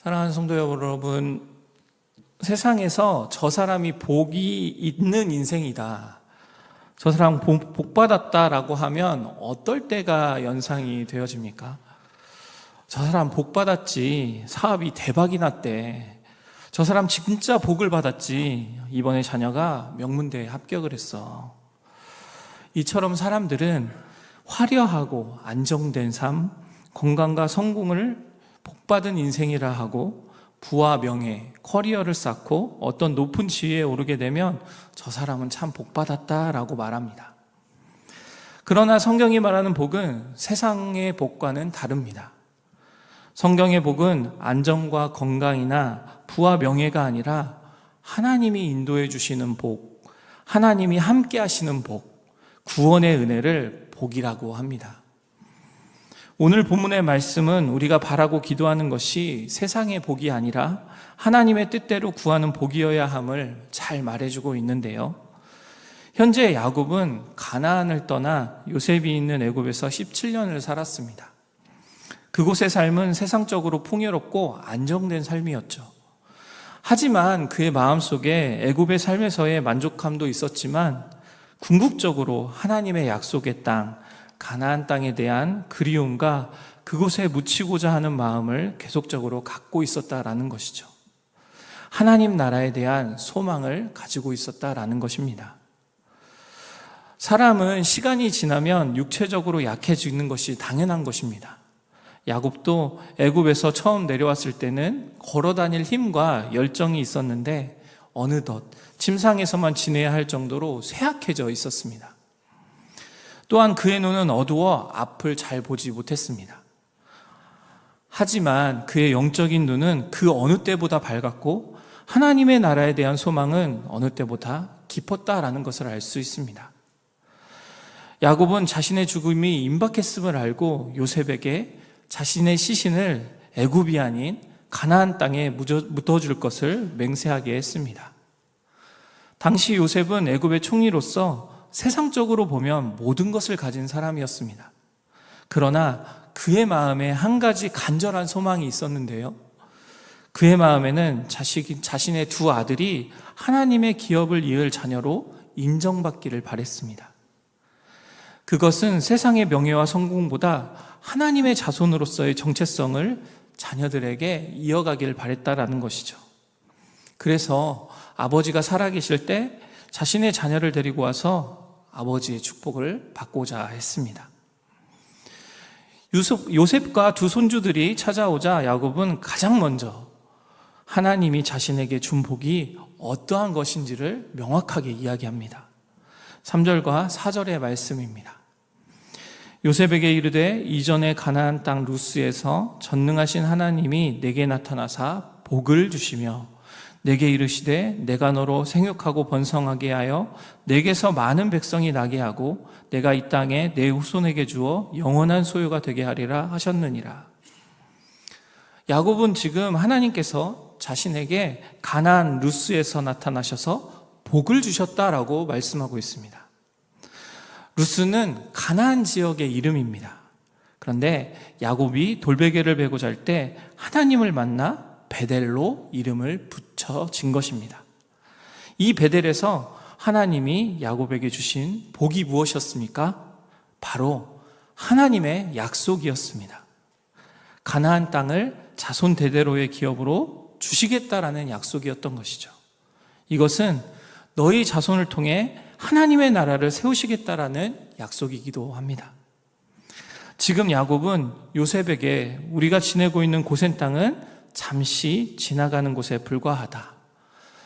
사랑하는 성도 여러분, 세상에서 저 사람이 복이 있는 인생이다, 저 사람 복 받았다라고 하면 어떨 때가 연상이 되어집니까? 저 사람 복 받았지, 사업이 대박이 났대, 저 사람 진짜 복을 받았지, 이번에 자녀가 명문대에 합격을 했어. 이처럼 사람들은 화려하고 안정된 삶, 건강과 성공을 복받은 인생이라 하고 부와 명예, 커리어를 쌓고 어떤 높은 지위에 오르게 되면 저 사람은 참 복받았다라고 말합니다. 그러나 성경이 말하는 복은 세상의 복과는 다릅니다. 성경의 복은 안정과 건강이나 부와 명예가 아니라 하나님이 인도해 주시는 복, 하나님이 함께 하시는 복, 구원의 은혜를 복이라고 합니다. 오늘 본문의 말씀은 우리가 바라고 기도하는 것이 세상의 복이 아니라 하나님의 뜻대로 구하는 복이어야 함을 잘 말해주고 있는데요. 현재 야곱은 가나안을 떠나 요셉이 있는 애굽에서 17년을 살았습니다. 그곳의 삶은 세상적으로 풍요롭고 안정된 삶이었죠. 하지만 그의 마음속에 애굽의 삶에서의 만족함도 있었지만 궁극적으로 하나님의 약속의 땅, 가나안 땅에 대한 그리움과 그곳에 묻히고자 하는 마음을 계속적으로 갖고 있었다라는 것이죠. 하나님 나라에 대한 소망을 가지고 있었다라는 것입니다. 사람은 시간이 지나면 육체적으로 약해지는 것이 당연한 것입니다. 야곱도 애굽에서 처음 내려왔을 때는 걸어 다닐 힘과 열정이 있었는데 어느덧 침상에서만 지내야 할 정도로 쇠약해져 있었습니다. 또한 그의 눈은 어두워 앞을 잘 보지 못했습니다. 하지만 그의 영적인 눈은 그 어느 때보다 밝았고 하나님의 나라에 대한 소망은 어느 때보다 깊었다라는 것을 알 수 있습니다. 야곱은 자신의 죽음이 임박했음을 알고 요셉에게 자신의 시신을 애굽이 아닌 가나안 땅에 묻어줄 것을 맹세하게 했습니다. 당시 요셉은 애굽의 총리로서 세상적으로 보면 모든 것을 가진 사람이었습니다. 그러나 그의 마음에 한 가지 간절한 소망이 있었는데요. 그의 마음에는 자신의 두 아들이 하나님의 기업을 이을 자녀로 인정받기를 바랬습니다. 그것은 세상의 명예와 성공보다 하나님의 자손으로서의 정체성을 자녀들에게 이어가기를 바랬다라는 것이죠. 그래서 아버지가 살아계실 때 자신의 자녀를 데리고 와서 아버지의 축복을 받고자 했습니다. 요셉과 두 손주들이 찾아오자 야곱은 가장 먼저 하나님이 자신에게 준 복이 어떠한 것인지를 명확하게 이야기합니다. 3절과 4절의 말씀입니다. 요셉에게 이르되 이전에 가나안 땅 루스에서 전능하신 하나님이 내게 나타나사 복을 주시며 내게 이르시되 내가 너로 생육하고 번성하게 하여 내게서 많은 백성이 나게 하고 내가 이 땅에 내 후손에게 주어 영원한 소유가 되게 하리라 하셨느니라. 야곱은 지금 하나님께서 자신에게 가나안 루스에서 나타나셔서 복을 주셨다라고 말씀하고 있습니다. 루스는 가나안 지역의 이름입니다. 그런데 야곱이 돌베개를 베고 잘 때 하나님을 만나 베델로 이름을 붙여진 것입니다. 이 베델에서 하나님이 야곱에게 주신 복이 무엇이었습니까? 바로 하나님의 약속이었습니다. 가나안 땅을 자손 대대로의 기업으로 주시겠다라는 약속이었던 것이죠. 이것은 너희 자손을 통해 하나님의 나라를 세우시겠다라는 약속이기도 합니다. 지금 야곱은 요셉에게 우리가 지내고 있는 고센 땅은 잠시 지나가는 곳에 불과하다.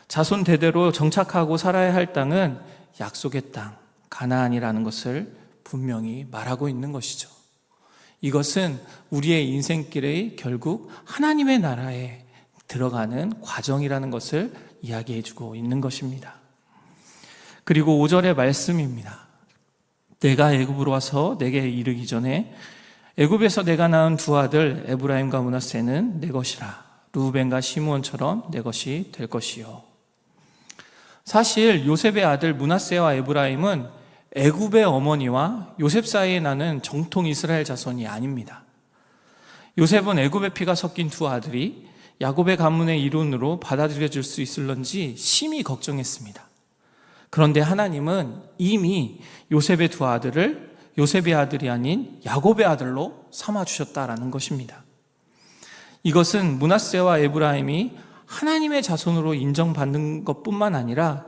자손 대대로 정착하고 살아야 할 땅은 약속의 땅, 가나안이라는 것을 분명히 말하고 있는 것이죠. 이것은 우리의 인생길의 결국 하나님의 나라에 들어가는 과정이라는 것을 이야기해주고 있는 것입니다. 그리고 5절의 말씀입니다. 내가 애굽으로 와서 내게 이르기 전에 애굽에서 내가 낳은 두 아들 에브라임과 므낫세는 내 것이라. 루벤과 시므온처럼 내 것이 될 것이요. 사실 요셉의 아들 므낫세와 에브라임은 애굽의 어머니와 요셉 사이에 나는 정통 이스라엘 자손이 아닙니다. 요셉은 애굽의 피가 섞인 두 아들이 야곱의 가문의 일원으로 받아들여질 수 있을런지 심히 걱정했습니다. 그런데 하나님은 이미 요셉의 두 아들을 요셉의 아들이 아닌 야곱의 아들로 삼아주셨다라는 것입니다. 이것은 므낫세와 에브라임이 하나님의 자손으로 인정받는 것뿐만 아니라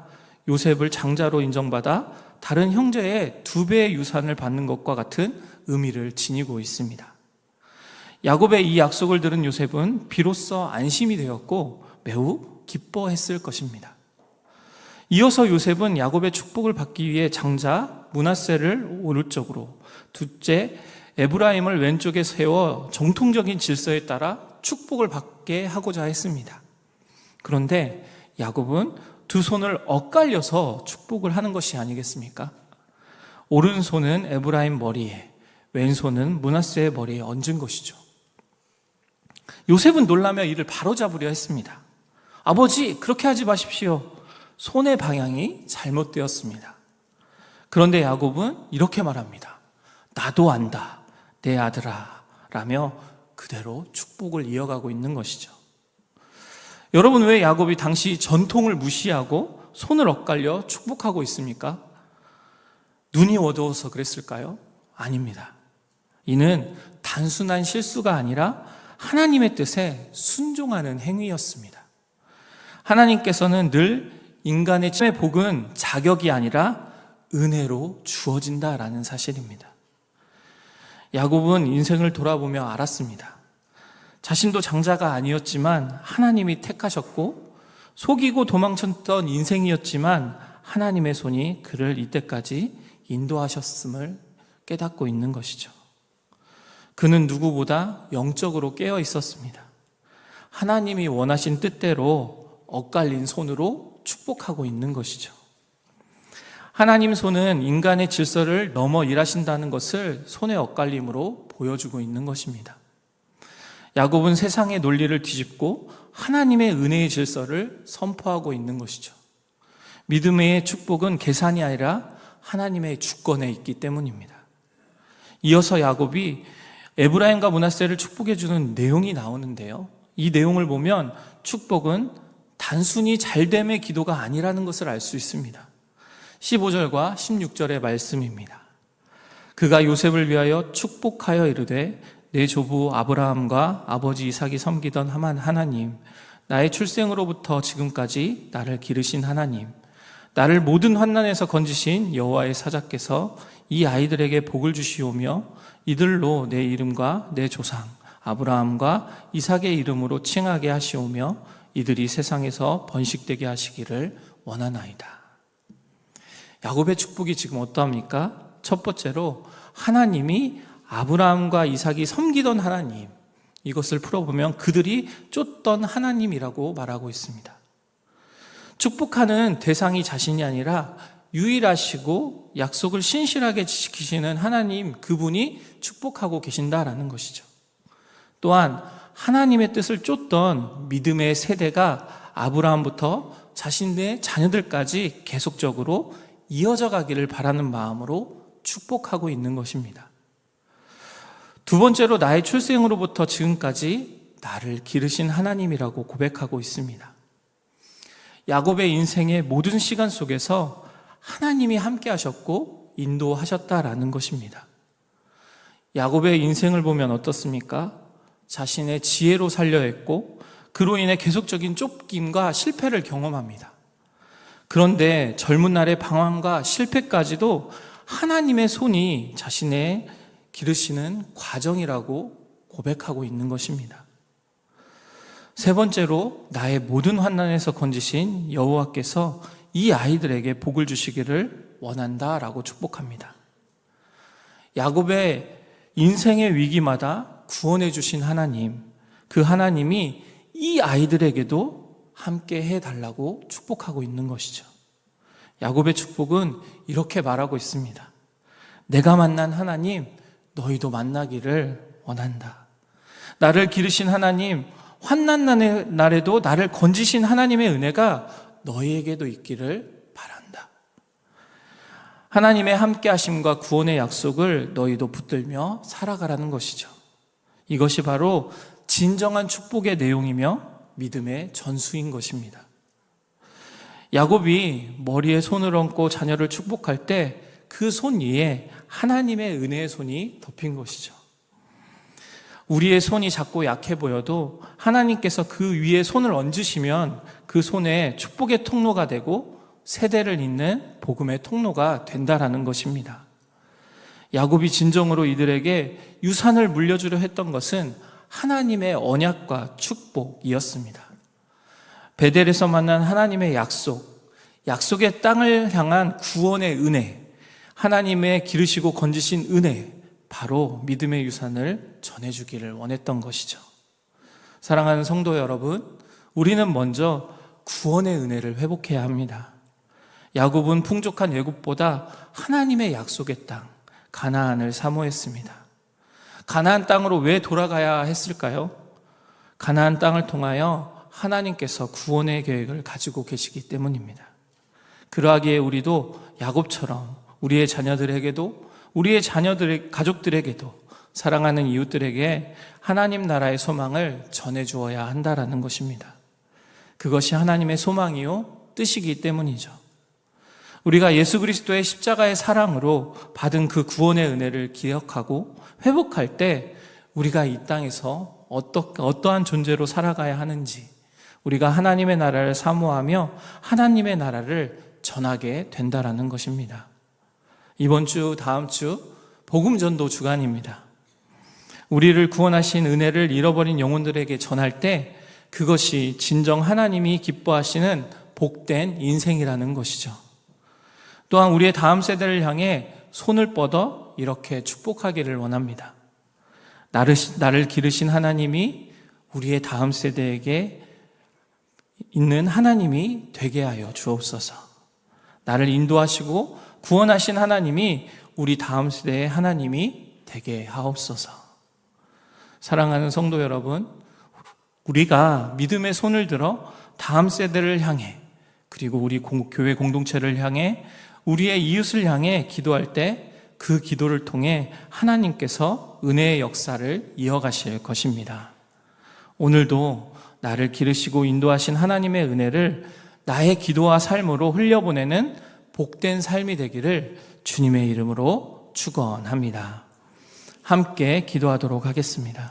요셉을 장자로 인정받아 다른 형제의 2배의 유산을 받는 것과 같은 의미를 지니고 있습니다. 야곱의 이 약속을 들은 요셉은 비로소 안심이 되었고 매우 기뻐했을 것입니다. 이어서 요셉은 야곱의 축복을 받기 위해 장자 므낫세를 오른쪽으로, 둘째 에브라임을 왼쪽에 세워 정통적인 질서에 따라 축복을 받게 하고자 했습니다. 그런데 야곱은 두 손을 엇갈려서 축복을 하는 것이 아니겠습니까? 오른손은 에브라임 머리에, 왼손은 므낫세의 머리에 얹은 것이죠. 요셉은 놀라며 이를 바로잡으려 했습니다. 아버지, 그렇게 하지 마십시오. 손의 방향이 잘못되었습니다. 그런데 야곱은 이렇게 말합니다. 나도 안다, 내 아들아, 라며 그대로 축복을 이어가고 있는 것이죠. 여러분, 왜 야곱이 당시 전통을 무시하고 손을 엇갈려 축복하고 있습니까? 눈이 어두워서 그랬을까요? 아닙니다. 이는 단순한 실수가 아니라 하나님의 뜻에 순종하는 행위였습니다. 하나님께서는 늘 인간의 복은 자격이 아니라 은혜로 주어진다라는 사실입니다. 야곱은 인생을 돌아보며 알았습니다. 자신도 장자가 아니었지만 하나님이 택하셨고, 속이고 도망쳤던 인생이었지만 하나님의 손이 그를 이때까지 인도하셨음을 깨닫고 있는 것이죠. 그는 누구보다 영적으로 깨어 있었습니다. 하나님이 원하신 뜻대로 엇갈린 손으로 축복하고 있는 것이죠. 하나님 손은 인간의 질서를 넘어 일하신다는 것을 손의 엇갈림으로 보여주고 있는 것입니다. 야곱은 세상의 논리를 뒤집고 하나님의 은혜의 질서를 선포하고 있는 것이죠. 믿음의 축복은 계산이 아니라 하나님의 주권에 있기 때문입니다. 이어서 야곱이 에브라임과 므낫세를 축복해주는 내용이 나오는데요. 이 내용을 보면 축복은 단순히 잘됨의 기도가 아니라는 것을 알 수 있습니다. 15절과 16절의 말씀입니다. 그가 요셉을 위하여 축복하여 이르되 내 조부 아브라함과 아버지 이삭이 섬기던 하나님, 나의 출생으로부터 지금까지 나를 기르신 하나님, 나를 모든 환난에서 건지신 여호와의 사자께서 이 아이들에게 복을 주시오며 이들로 내 이름과 내 조상 아브라함과 이삭의 이름으로 칭하게 하시오며 이들이 세상에서 번식되게 하시기를 원하나이다. 야곱의 축복이 지금 어떠합니까? 첫 번째로 하나님이 아브라함과 이삭이 섬기던 하나님, 이것을 풀어보면 그들이 쫓던 하나님이라고 말하고 있습니다. 축복하는 대상이 자신이 아니라 유일하시고 약속을 신실하게 지키시는 하나님, 그분이 축복하고 계신다라는 것이죠. 또한 하나님의 뜻을 쫓던 믿음의 세대가 아브라함부터 자신의 자녀들까지 계속적으로 이어져 가기를 바라는 마음으로 축복하고 있는 것입니다. 두 번째로 나의 출생으로부터 지금까지 나를 기르신 하나님이라고 고백하고 있습니다. 야곱의 인생의 모든 시간 속에서 하나님이 함께 하셨고 인도하셨다라는 것입니다. 야곱의 인생을 보면 어떻습니까? 자신의 지혜로 살려 했고 그로 인해 계속적인 쫓김과 실패를 경험합니다. 그런데 젊은 날의 방황과 실패까지도 하나님의 손이 자신의 기르시는 과정이라고 고백하고 있는 것입니다. 세 번째로 나의 모든 환난에서 건지신 여호와께서 이 아이들에게 복을 주시기를 원한다라고 축복합니다. 야곱의 인생의 위기마다 구원해 주신 하나님, 그 하나님이 이 아이들에게도 함께 해달라고 축복하고 있는 것이죠. 야곱의 축복은 이렇게 말하고 있습니다. 내가 만난 하나님, 너희도 만나기를 원한다. 나를 기르신 하나님, 환난 날에도 나를 건지신 하나님의 은혜가 너희에게도 있기를 바란다. 하나님의 함께 하심과 구원의 약속을 너희도 붙들며 살아가라는 것이죠. 이것이 바로 진정한 축복의 내용이며 믿음의 전수인 것입니다. 야곱이 머리에 손을 얹고 자녀를 축복할 때 그 손 위에 하나님의 은혜의 손이 덮인 것이죠. 우리의 손이 작고 약해 보여도 하나님께서 그 위에 손을 얹으시면 그 손에 축복의 통로가 되고 세대를 잇는 복음의 통로가 된다라는 것입니다. 야곱이 진정으로 이들에게 유산을 물려주려 했던 것은 하나님의 언약과 축복이었습니다. 베델에서 만난 하나님의 약속의 땅을 향한 구원의 은혜, 하나님의 기르시고 건지신 은혜, 바로 믿음의 유산을 전해주기를 원했던 것이죠. 사랑하는 성도 여러분, 우리는 먼저 구원의 은혜를 회복해야 합니다. 야곱은 풍족한 애굽보다 하나님의 약속의 땅, 가나안을 사모했습니다. 가나안 땅으로 왜 돌아가야 했을까요? 가나안 땅을 통하여 하나님께서 구원의 계획을 가지고 계시기 때문입니다. 그러하기에 우리도 야곱처럼 우리의 자녀들에게도, 우리의 자녀들의 가족들에게도, 사랑하는 이웃들에게 하나님 나라의 소망을 전해주어야 한다라는 것입니다. 그것이 하나님의 소망이요 뜻이기 때문이죠. 우리가 예수 그리스도의 십자가의 사랑으로 받은 그 구원의 은혜를 기억하고 회복할 때 우리가 이 땅에서 어떠한 존재로 살아가야 하는지, 우리가 하나님의 나라를 사모하며 하나님의 나라를 전하게 된다라는 것입니다. 이번 주, 다음 주 복음 전도 주간입니다. 우리를 구원하신 은혜를 잃어버린 영혼들에게 전할 때 그것이 진정 하나님이 기뻐하시는 복된 인생이라는 것이죠. 또한 우리의 다음 세대를 향해 손을 뻗어 이렇게 축복하기를 원합니다. 나를 기르신 하나님이 우리의 다음 세대에게 있는 하나님이 되게 하여 주옵소서. 나를 인도하시고 구원하신 하나님이 우리 다음 세대의 하나님이 되게 하옵소서. 사랑하는 성도 여러분, 우리가 믿음의 손을 들어 다음 세대를 향해, 그리고 우리 교회 공동체를 향해, 우리의 이웃을 향해 기도할 때 그 기도를 통해 하나님께서 은혜의 역사를 이어가실 것입니다. 오늘도 나를 기르시고 인도하신 하나님의 은혜를 나의 기도와 삶으로 흘려보내는 복된 삶이 되기를 주님의 이름으로 축원합니다. 함께 기도하도록 하겠습니다.